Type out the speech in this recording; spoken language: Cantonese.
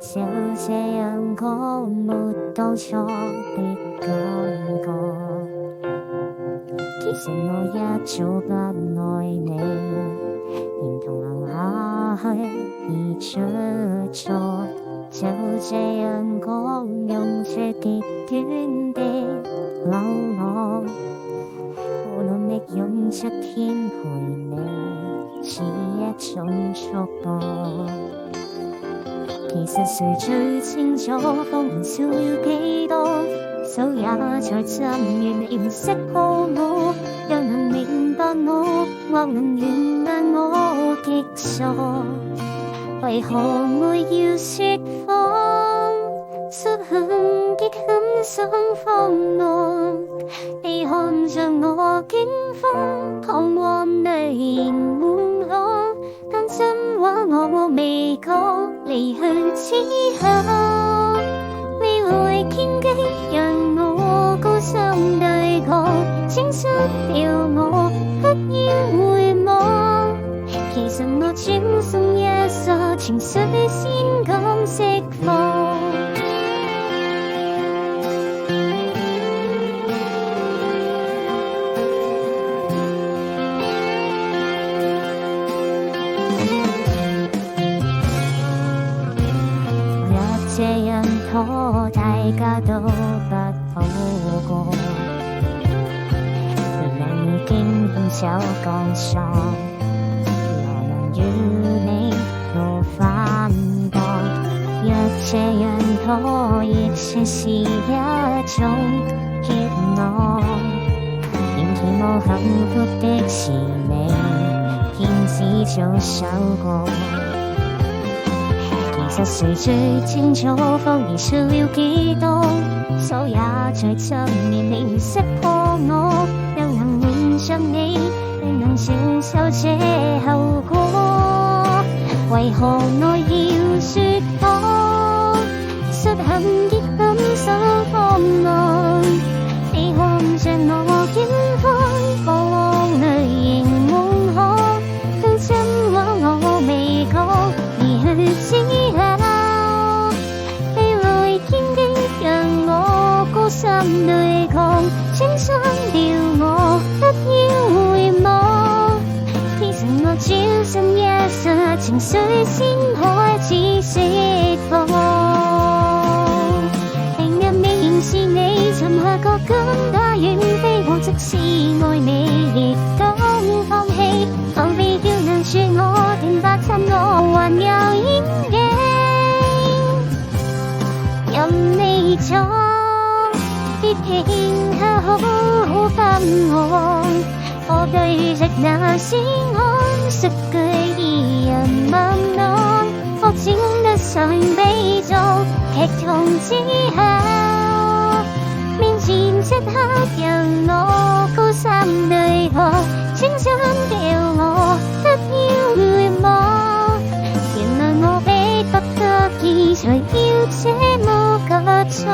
就這樣過沒當初的感覺。其實我一早不愛你，連同行下去已出錯。就這樣講，用這極端的冷漠，我努力用出天陪你，似一種束縛。其實誰最清楚謊言少了幾多？手也在浸，願你唔識破我，讓能明白我，或能原諒我極傻。為何會要説謊？失衡極很想放蕩，你看着我驚慌，彷徨淚盈滿腔。但真話我未講，離去之後，你會堅決讓我高聲對抗，請失掉我，不要回望。其實我轉身一剎，情緒先敢釋放。若這樣拖，大家都不好過。原諒已經牽手講錯。要你無反駁，若這樣拖，亦算是一種怯懦。仍甜我幸福的是你，騙子早守過。其實誰最清楚謊言說了幾多？手也在浸，連你唔識破我，又能瞞着你，你能承受這後果？為何我要説謊？失衡亦很想放浪，你看着我驚慌，彷徨淚盈滿腔。但真話我未講，離去之後，你會堅決讓我高聲對抗，請刪掉我，不要回望。其實我轉身一剎，情緒先開始釋放。另一面是你沉下個更加遠飛，我即使愛你亦當放棄。何必要難住我，定白襯我還有演技，任你闖。別停下好好分我，我對着那先安，述句二人晚安，我只得上悲壯。劇痛之後，面前即刻讓我高聲對抗，請刪掉我，不要回望。原諒我迫不得已，才要這麼急躁。